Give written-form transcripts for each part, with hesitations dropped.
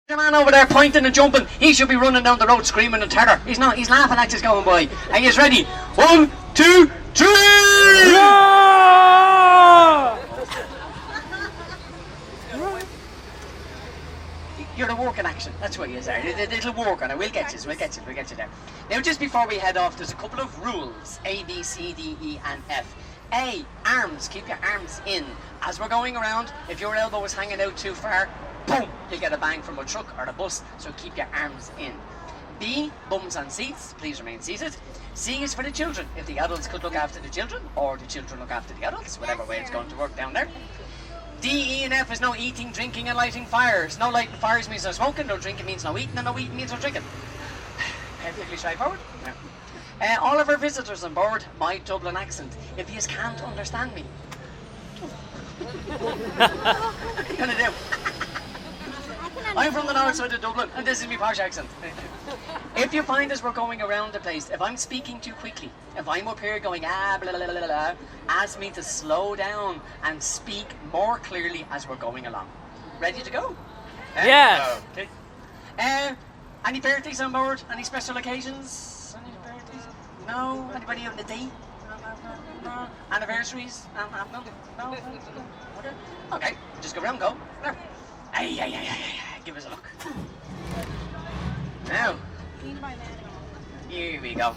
The man over there pointing and jumping, he should be running down the road screaming in terror. He's not, he's laughing at us going by. And he's ready. 1, 2, 3! You're a working action, that's what you are. It'll work on it, we'll get you there. Now just before we head off, there's a couple of rules. A, B, C, D, E and F. A, arms, keep your arms in. As we're going around, if your elbow is hanging out too far, boom, you'll get a bang from a truck or a bus, so keep your arms in. B, bums on seats, please remain seated. C is for the children, if the adults could look after the children, or the children look after the adults, whatever way it's going to work down there. D, E and F is no eating, drinking and lighting fires. No lighting fires means no smoking, no drinking means no eating, and no eating means no drinking. Perfectly straightforward. Yeah. All of our visitors on board, my Dublin accent. If you can't understand me, what are you going to do? I'm from the north side of Dublin, and this is my posh accent. If you find as we're going around the place, if I'm speaking too quickly, if I'm up here going blah, blah, blah, blah, blah, ask me to slow down and speak more clearly as we're going along. Ready to go? Yes. Okay. Any birthdays on board? Any special occasions? Any birthdays? No? Anybody having a day? No. Anniversaries? No? Okay, just go around, go. There. Hey, give us a look. Now, here we go.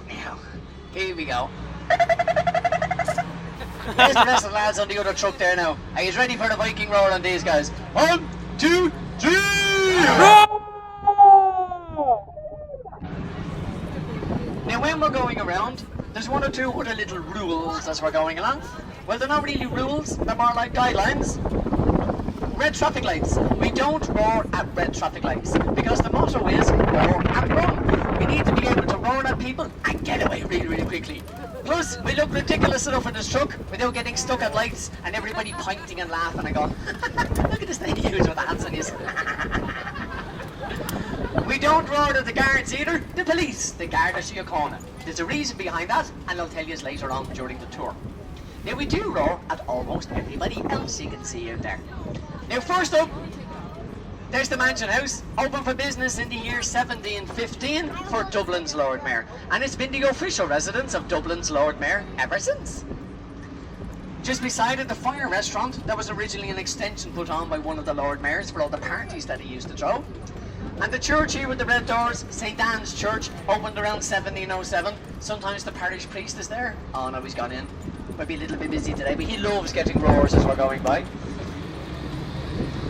Now, here we go. There's the rest of the lads on the other truck there now. Are you ready for the Viking roar on these guys? 1, 2, 3! Now when we're going around, there's 1 or 2 other little rules as we're going along. Well, they're not really rules, they're more like guidelines. Red traffic lights. We don't roar at red traffic lights because the motto is roar and run. We need to be able to roar at people and get away really, really quickly. Plus, we look ridiculous enough in this truck without getting stuck at lights and everybody pointing and laughing and going, look at this thing he used with the hands on his. We don't roar at the guards either, the police, the Garda Síochána. There's a reason behind that, and I'll tell you later on during the tour. Now we do roar at almost everybody else you can see out there. Now first up, there's the Mansion House, open for business in the year 1715 for Dublin's Lord Mayor. And it's been the official residence of Dublin's Lord Mayor ever since. Just beside it, the Fire Restaurant, that was originally an extension put on by one of the Lord Mayors for all the parties that he used to throw. And the church here with the red doors, St. Anne's Church, opened around 1707. Sometimes the parish priest is there. Oh no, he's gone in. Might be a little bit busy today, but he loves getting roars as we're going by.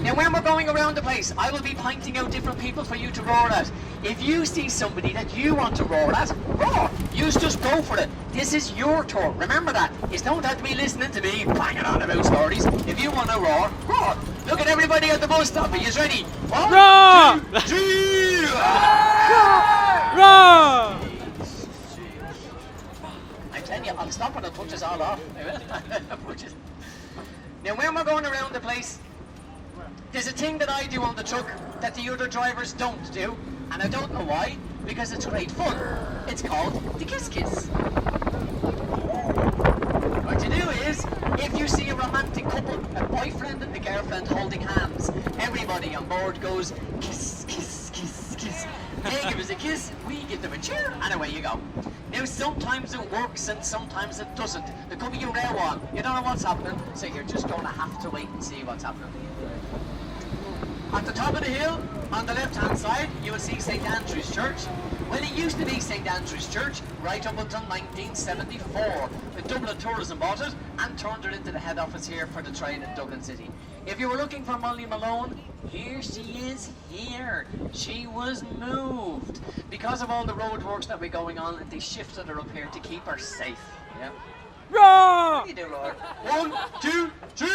Now when we're going around the place, I will be pointing out different people for you to roar at. If you see somebody that you want to roar at, roar! You just go for it. This is your tour. Remember that. You don't have to be listening to me banging on about stories. If you want to roar, roar! Look at everybody at the bus stop. Are you ready? 1, Roar! 2, 3! Roar! I'm telling you, I'll stop when I punch us all off. Now when we're going around the place, there's a thing that I do on the truck that the other drivers don't do, and I don't know why, because it's great fun. It's called the kiss kiss. What you do is, if you see a romantic couple, a boyfriend and a girlfriend holding hands, everybody on board goes kiss, kiss, kiss, kiss. They give us a kiss, we give them a cheer, and away you go. Now sometimes it works and sometimes it doesn't. There could be a row on, you don't know what's happening, so you're just going to have to wait and see what's happening. At the top of the hill, on the left-hand side, you will see St. Andrew's Church. Well, it used to be St. Andrew's Church right up until 1974. The Dublin Tourism bought it and turned it into the head office here for the trade in Dublin City. If you were looking for Molly Malone, here she is here. She was moved. Because of all the roadworks that were going on, they shifted her up here to keep her safe. Yeah. Roar! What do you do, Lord? 1, 2, 3!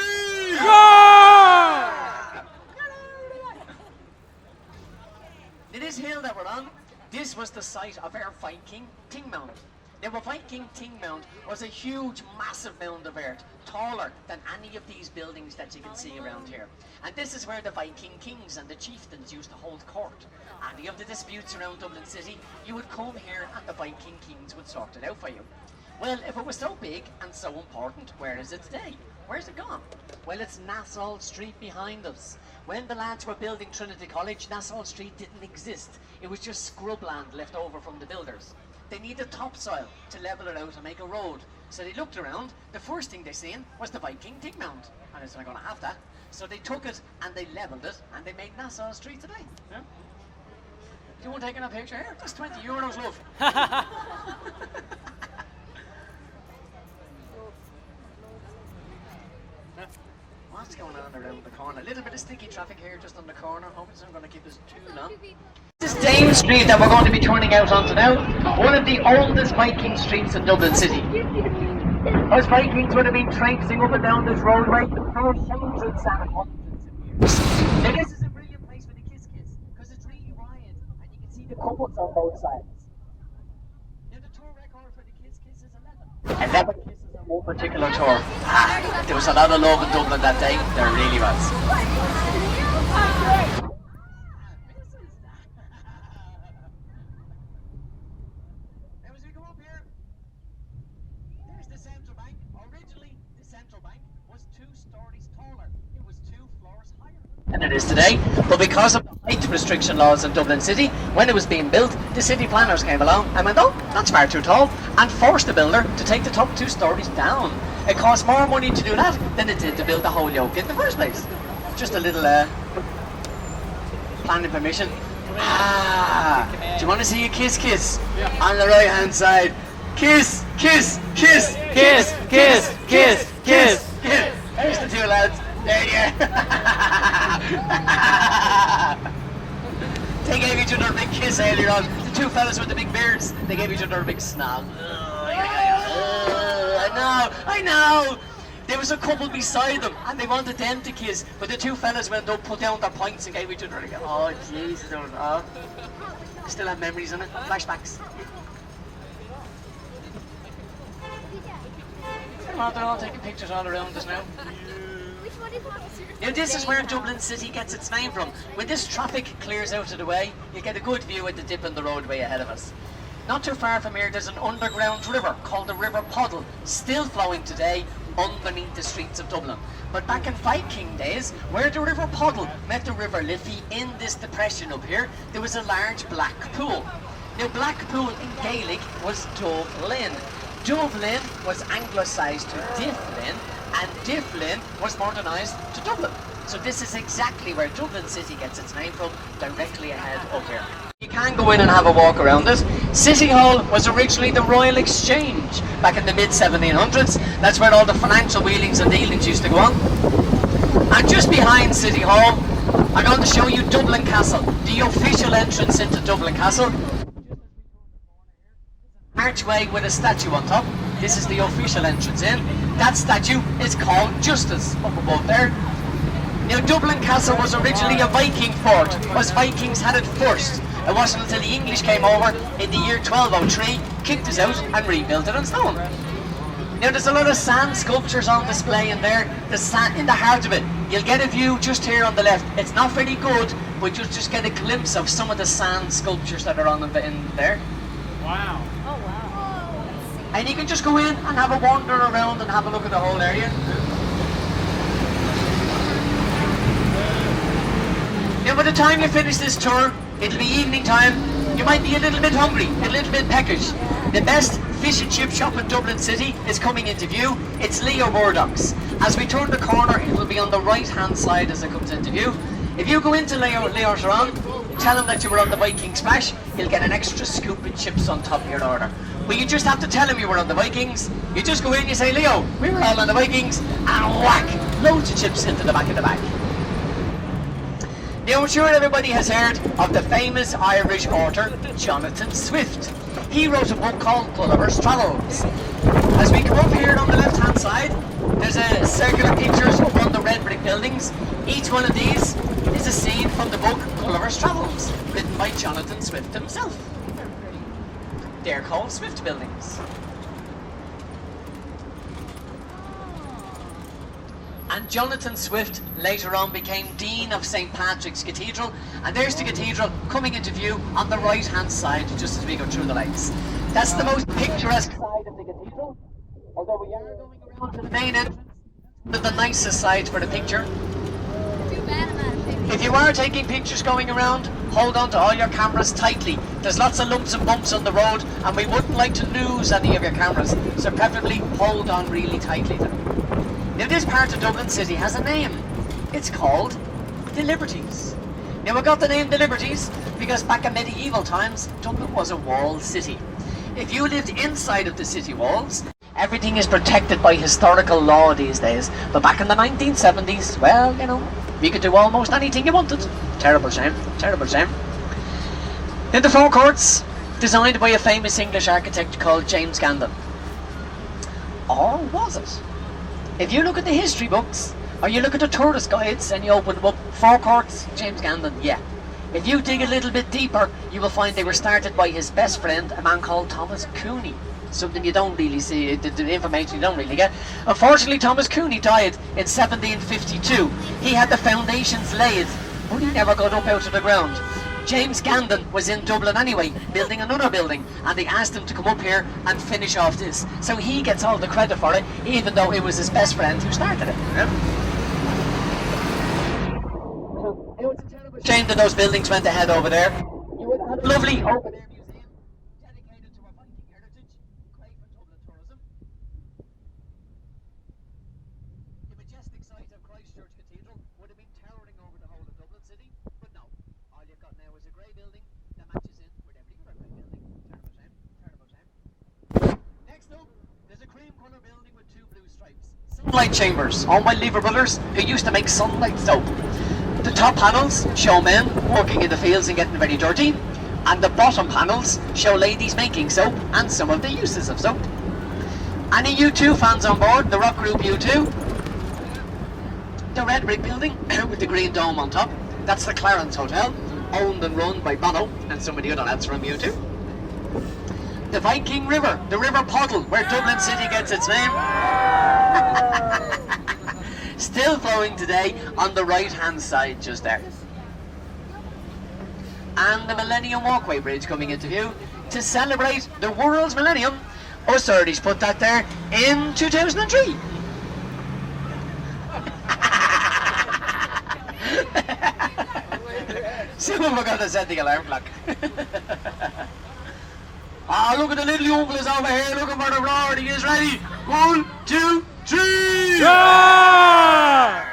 Roar! This hill that we're on, this was the site of our Viking Ting Mound. Now a Viking Ting Mound was a huge, massive mound of earth, taller than any of these buildings that you can see around here. And this is where the Viking kings and the chieftains used to hold court. Any of the disputes around Dublin City, you would come here and the Viking kings would sort it out for you. Well, if it was so big and so important, where is it today? Where's it gone? Well, it's Nassau Street behind us. When the lads were building Trinity College, Nassau Street didn't exist. It was just scrubland left over from the builders. They needed topsoil to level it out and make a road. So they looked around. The first thing they seen was the Viking dig mound. And it's not going to have that. So they took it and they leveled it and they made Nassau Street today. Yeah. Do you want taking a picture here? That's €20, love. What's going on around the corner? A little bit of sticky traffic here just on the corner. Hope it's not going to keep us too long. This is Dame Street that we're going to be turning out onto now. One of the oldest Viking streets in Dublin City. Us Vikings would have been traipsing up and down this roadway for hundreds and hundreds of years. Now this is a brilliant place for the kiss because it's really wide and you can see the couples on both sides. Now the tour record for the kiss is 11. 11 kisses on one particular tour. There was a lot of love in Dublin that day. There really was. Than it is today, but because of the height restriction laws in Dublin City, when it was being built, the city planners came along and went, oh, that's far too tall, and forced the builder to take the top 2 stories down. It cost more money to do that than it did to build the whole yoke in the first place. Just a little planning permission. Do you want to see a kiss? Yeah. On the right hand side. Kiss, kiss, kiss, kiss, kiss, kiss, kiss, kiss. There's the 2 lads. There you They gave each other a big kiss earlier on. The 2 fellas with the big beards, they gave each other a big snog. I know. There was a couple beside them and they wanted them to kiss, but the 2 fellas went up, put down their points and gave each other a kiss. Oh, Jesus. Oh. Still have memories on it. Flashbacks. They're all taking pictures all around us now. Now this is where Dublin City gets its name from. When this traffic clears out of the way, you get a good view of the dip in the roadway ahead of us. Not too far from here there's an underground river called the River Poddle, still flowing today underneath the streets of Dublin. But back in Viking days, where the River Poddle met the River Liffey in this depression up here, there was a large black pool. Now Black Pool in Gaelic was Dove Lynn. Dove Lynn was anglicised to Diff Lynn, and Diff Lynn was modernised to Dublin. So this is exactly where Dublin City gets its name from, directly ahead up here. You can go in and have a walk around it. City Hall was originally the Royal Exchange back in the mid-1700s. That's where all the financial wheelings and dealings used to go on. And just behind City Hall, I'm going to show you Dublin Castle, the official entrance into Dublin Castle. Archway with a statue on top. This is the official entrance in. That statue is called Justice up above there. Now Dublin Castle was originally a Viking fort. Us Vikings had it first. It wasn't until the English came over in the year 1203, kicked us out and rebuilt it on stone. Now there's a lot of sand sculptures on display in there. The sand in the heart of it. You'll get a view just here on the left. It's not very good, but you'll just get a glimpse of some of the sand sculptures that are on in there. Wow. And you can just go in and have a wander around and have a look at the whole area. Now by the time you finish this tour, it'll be evening time. You might be a little bit hungry, a little bit peckish. The best fish and chip shop in Dublin City is coming into view. It's Leo Murdoch's. As we turn the corner, it will be on the right hand side as it comes into view. If you go into Leo's restaurant, tell him that you were on the Viking Splash, you'll get an extra scoop of chips on top of your order. But you just have to tell him you were on the Vikings. You just go in, you say, Leo, we were all on the Vikings, and whack, loads of chips into the back of the bag. Now I'm sure everybody has heard of the famous Irish author Jonathan Swift. He wrote a book called Gulliver's Travels. As we come up here on the left hand side, there's a circular pictures up on the red brick buildings. Each one of these is a scene from the book Gulliver's Travels, written by Jonathan Swift himself. They're called Swift buildings. And Jonathan Swift later on became Dean of St. Patrick's Cathedral, and there's the cathedral coming into view on the right hand side just as we go through the lights. That's the most picturesque side of the cathedral. Although we are going around to the main entrance, the nicest side for the picture. If you are taking pictures going around, hold on to all your cameras tightly. There's lots of lumps and bumps on the road, and we wouldn't like to lose any of your cameras, so preferably hold on really tightly to them. Now this part of Dublin City has a name. It's called the Liberties. Now we got the name the Liberties because back in medieval times, Dublin was a walled city. If you lived inside of the city walls, everything is protected by historical law these days. But back in the 1970s, well, you know, you could do almost anything you wanted. Terrible shame, terrible shame. In the forecourts, designed by a famous English architect called James Gandon. Or was it? If you look at the history books, or you look at the tourist guides and you open them up, forecourts, James Gandon, yeah. If you dig a little bit deeper, you will find they were started by his best friend, a man called Thomas Cooney. Something you don't really see, the information you don't really get. Unfortunately, Thomas Cooney died in 1752. He had the foundations laid, but he never got up out of the ground. James Gandon was in Dublin anyway, building another building, and they asked him to come up here and finish off this. So he gets all the credit for it, even though it was his best friend who started it. So, it was a terrible shame that those buildings went ahead over there. You would have a lovely open air museum dedicated to our viking heritage, great for Dublin tourism. The majestic site of Christchurch Cathedral would have been towering over the whole of Dublin City, but no. All you've got now is a grey building that matches in with every other grey building. Terrible shame, terrible shame. Next up, there's a cream colour building with two blue stripes. Sunlight chambers, owned by Lever Brothers, who used to make sunlight soap. The top panels show men working in the fields and getting very dirty, and the bottom panels show ladies making soap and some of the uses of soap. Any U2 fans on board, the rock group U2? The red brick building with the green dome on top, that's the Clarence Hotel, owned and run by Bono and some of the other lads from U2. The Viking River, the River Poddle, where Dublin City gets its name. Still flowing today on the right hand side just there. And the Millennium Walkway Bridge coming into view to celebrate the world's millennium. Authorities put that there in 2003. Soon we're going to set the alarm clock. Ah, look at the little uncle is over here looking for the roar. He is ready. 1, 2, 3. Yeah!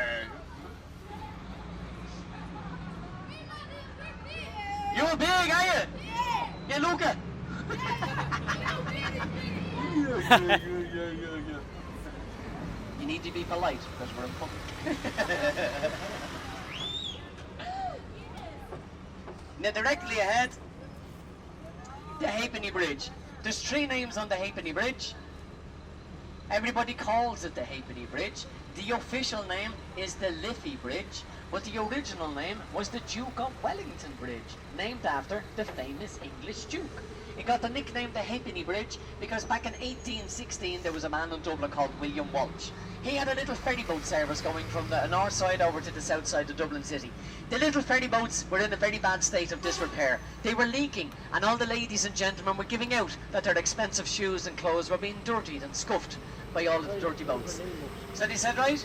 You're big, are you? Yeah, Luca. You need to be polite because we're in public. Now directly ahead, the Halfpenny Bridge. There's 3 names on the Halfpenny Bridge. Everybody calls it the Halfpenny Bridge. The official name is the Liffey Bridge, but the original name was the Duke of Wellington Bridge, named after the famous English Duke. It got the nickname the Halfpenny Bridge because back in 1816 there was a man in Dublin called William Walsh. He had a little ferry boat service going from the north side over to the south side of Dublin City. The little ferry boats were in a very bad state of disrepair. They were leaking, and all the ladies and gentlemen were giving out that their expensive shoes and clothes were being dirtied and scuffed by all of the dirty boats. So they said, right,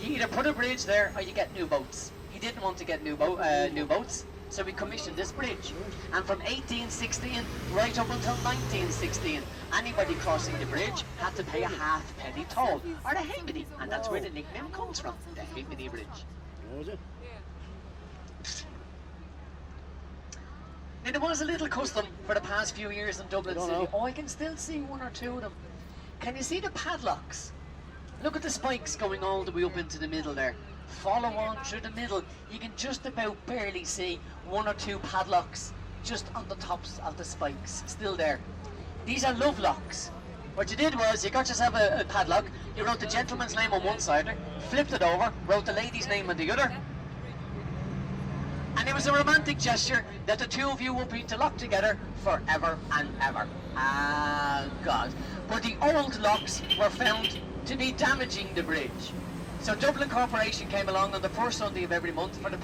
you either put a bridge there or you get new boats. He didn't want to get new boats, so we commissioned this bridge. And from 1816 right up until 1916, anybody crossing the bridge had to pay a halfpenny toll, or a halfpenny, and that's where the nickname comes from, the Halfpenny Bridge. Now there was a little custom for the past few years in Dublin City. Oh, I can still see 1 or 2 of them. Can you see the padlocks? Look at the spikes going all the way up into the middle there. Follow on through the middle. You can just about barely see 1 or 2 padlocks just on the tops of the spikes, still there. These are love locks. What you did was you got yourself a padlock, you wrote the gentleman's name on one side, flipped it over, wrote the lady's name on the other, and it was a romantic gesture that the 2 of you would be to lock together forever and ever. Ah, God. But the old locks were found to be damaging the bridge. So Dublin Corporation came along on the first Sunday of every month for the